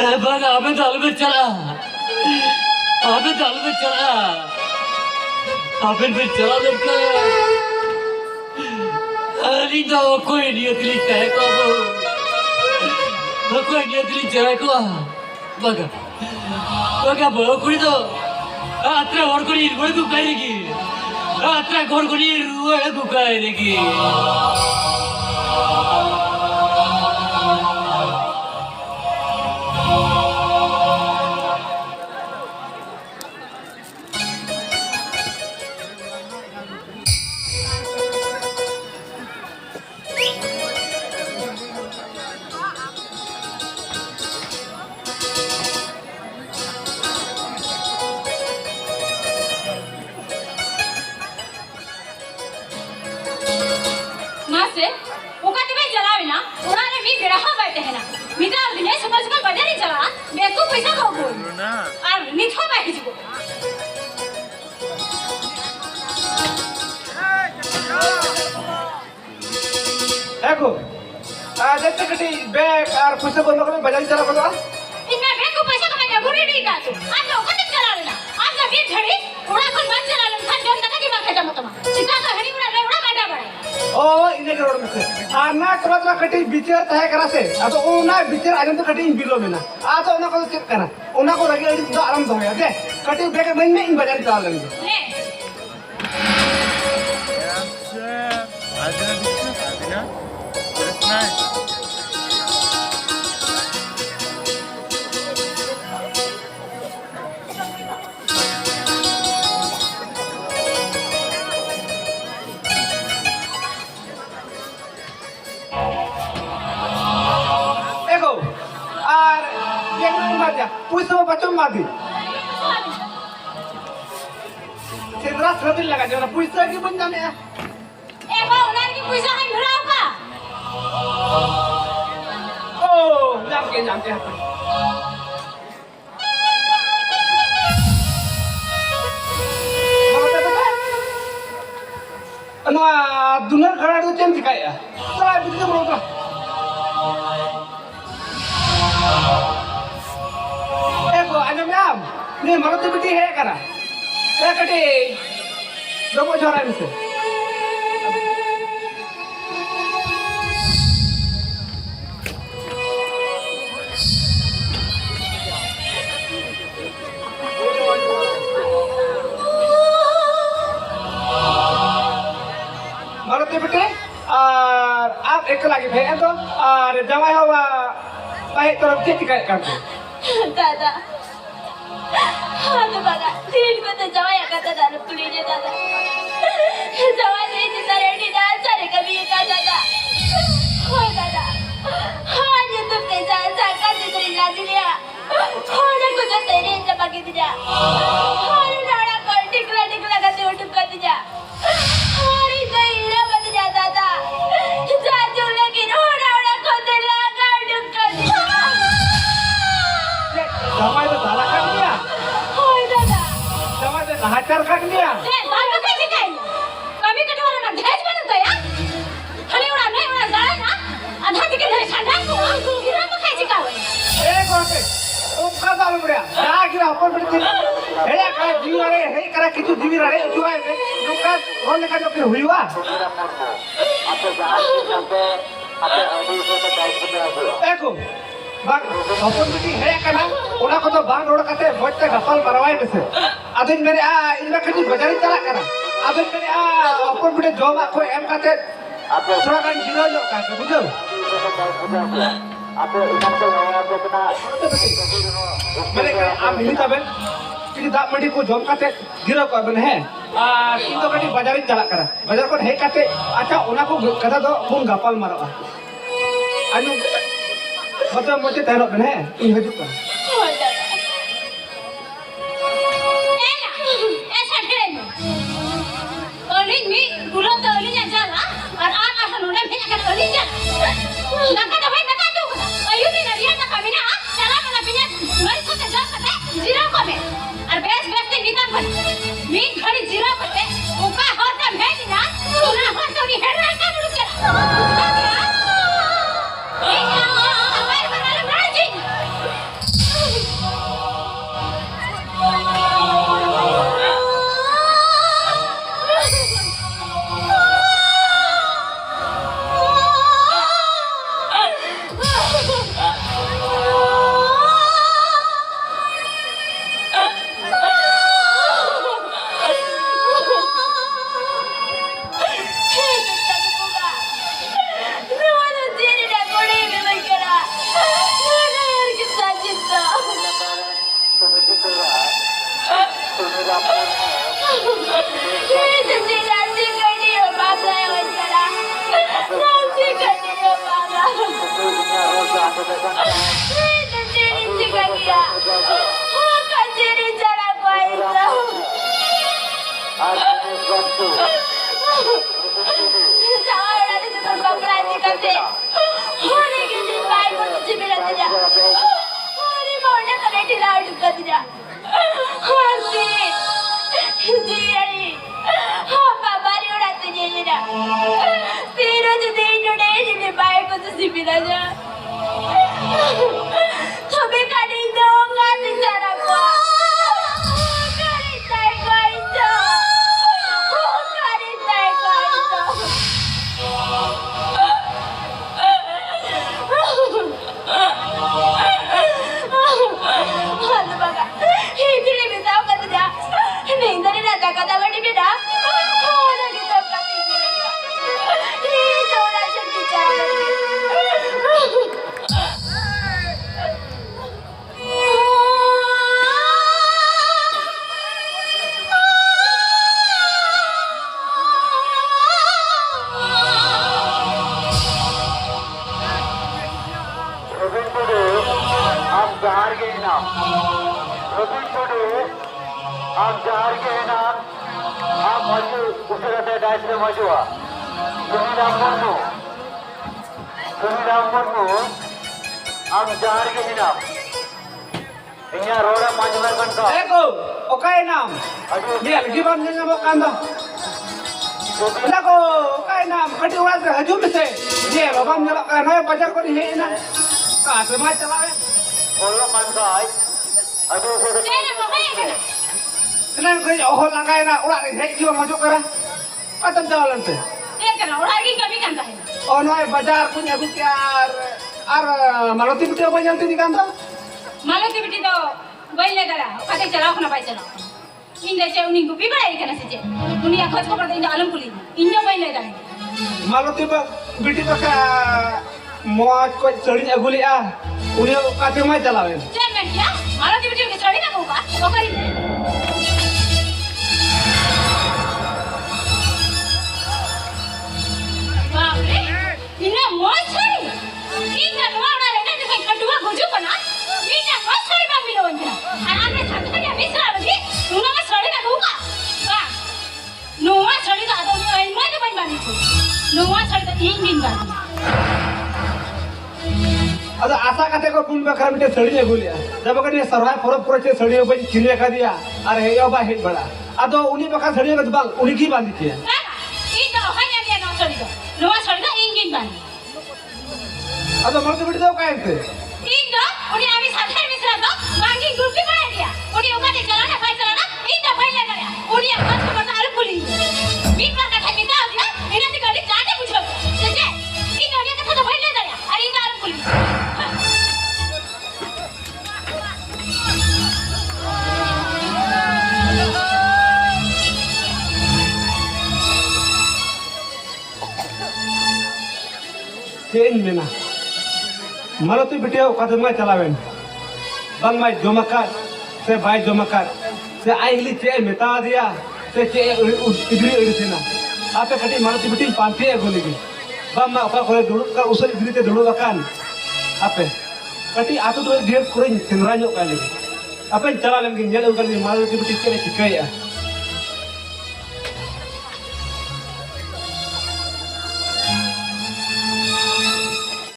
बघ आम्ही दल में चला आमिर में चला देखा अरे तो कोई नहीं अगली तय को कोई नहीं अगली जय को बघा बकुड़ी तो अत्र और कोई इरगोड़ को करेगी अत्र गोड़ को नहीं रुआ को करेगी देखो आज तक कटी बैग और पैसा को लोग बाजार चला बोलो इनमें बैग को पैसा कमाने जरूरी नहीं का तू आज लोग कब चला लेना आज ना भी घड़ी थोड़ा कौन बात चला लेना खान जोन तक की बात खत्म होता सीधा तो हरी उड़ा उड़ा काटा पड़े ओ इने करोड़ में से आ ना करा कटी बिचार तय करा से आ तो ओ ना बिचार आजन तो कटी बिलो में ना आ तो ओना को चेक करा ओना को रगे तो आराम दो या दे कटी बैग में इन बाजार चला लेंगे ले आजना नहीं देखो और ये मत जा पुष्प बच्चों मादी सिंदरा सदिल लगा जो ना पुष्प की बन जाने ए बा उनार की पैसा है भराओ का ओ जाम के अनवा दुनर खड़ा तो चेम दिखाया चला बिल्कुल बोलो तो एको अनम्याम ने मरते बिटी है करा ए कटे लोगो छोरा मिसे मरते बिटे और आप एक लागे भेज दो और जमा हुआ पाए तरफ से टिकट कर दो दादा हाँ तो बघा तीन को तो जवाया करता दादा पुलिस दादा जवा नहीं जितना रेडी ना सारे कभी का दादा हो दादा हाँ ये तुमने जान का जितनी ला दिया हाँ ना कुछ तेरे जमा की दिया हाँ लड़ा कर टिकला करते उठ कर दिया हाँ इतना हीरा बन जा दादा जा जो लेकिन उड़ा को दिला कर डुक कर दिया जमा तो धारा कर दिया होय दादा जमा तो हाथर काट दिया बात तो कैसे कही कभी कटवाला ना भेज बनता या हने उड़ा नहीं उड़ा जाए ना आधा के धरे ठंडा गिरा तो कैसे का होय एक होते उपका दाल बड़िया जा गिरा ऊपर पड़ती हेया का जीव रे हे करा किछु जीव रे जुआ है दुका होने का जो हुईवा एको बाग अपन बिटी है कना ओना को तो बांग रोड काते मोटे गफल परवाई में अदिन मेरे आ इनमें कहीं बाजारी चला करा अदिन मेरे आ अपन बिटी जॉब को एम काते थोड़ा kan जीरो जो काते बुझो आपे इधर से नया को कितना मेरे का आप मिली तबे कि दाब मंडी को जॉब काते जीरो को बन है आ इन तो कहीं बाजारी चला करा बाजार को है काते अच्छा ओना को कदा दो बुन गफल मारवा अनु मतलब मुझे तैरो बन है इन हजू का होय दादा ऐसा ठहरे ओली मी गुलो तो ओली जा जाला और आ आसन उड़े भेज कर ओली जा नका तो भाई नका तो अयु नहीं नदिया ना कभी ना चला बना बिना मर को जा सकते जीरो को में और बेस ते निकल पर मी घड़ी जीरो करते उका होता भेज ना सुना हो तो नहीं हेड का रुक जा ए हमारे बना ले Itu ciri jika dia. Bukan ciri cara baik tahu. Jangan ada di tempat belanja kasih. Hari ini baik untuk cibiran tidak. Hari mau nak kena tidak juga tidak. Hari jadi apa baru orang tu jadi dah. Tiada jadi Indonesia baik untuk cibiran aja. Tapi kan itu enggak di cara gua. Karitai gua itu. Karitai gua itu. Aduh baga, ini lebih tahu kan tidak? Ini dari nada kata badi beda. Orang kita pasti beda. Ini orang cerita. Eko, okai nam. Dia lagi bam jangan mau kanda. Eko, okai nam. Kadi orang terhajum mesti. Dia bam jangan kanda. Bajar kau ni na. Kah, semua cakap. Jangan pakai kan? Kenapa kau oh langkai na? Orang ni hek juga masuk kara. Kata jalan tu. Dia kan orang lagi kami kan dah. Oh no, bajar punya bukiar. Maluti betul apa yang tu di kanda? Malu tiba-tiba tu, boleh dah. Kata jalan kena baca jalan. Indah cewek ni gupi boleh ikan saja. Dunia kau cakap pada indah alam kulit. Indah boleh dah. Maluti betul ka muat kau cari aguli ah. Uni kata mai jalan. Jangan ya. Malu tiba-tiba cari nak buka. Okey. Bapak, ini muat cari. Ini luar ada ni dekat kedua gujuk kan? Ini muat cari bang bilang je. Anak satu kan yang misal lagi. Nuna mas cari nak buka. Bang, Nuna cari tak ada ni mana tu bang tu. Nuna cari tak ingin bang. Ada asa kata kau pun bakar minta seri aguli ah. Jab kau ni sarwai forum project seri apa kini kah dia. Are hei apa hei bala. Ado uni bakar seri agak bang. Uni ki bandi dia. Ini hanya dia nak cari tak. Nuna cari tak ingin bang. Ado malu betul tahu kau ente. Ini, uni kami sadar misal tu, bangi grup ni mana dia? Uni ukat di jalan apa jalan? Ini boleh dah ya. Uni akan cuma tahu kulit. Mimpi kata kita dia, ini nanti kali jadi bujuk. Jadi, ini dia kata boleh dah ya. Hari ini tahu kulit. Change mana? Malu tu betul kata mai calawen. Bang mai jomakat, se baik jomakat, se aihli cek meta dia, se cek igri iri na. Apa kati malu tu betul pantai aguli ni. Bang mai apa kau dulu kau usai igri te dulu akan. Apa? Kati atu tu dia kurang cenderanya kali. Apa calawen gini jalan kali malu tu betul cek cikai ah.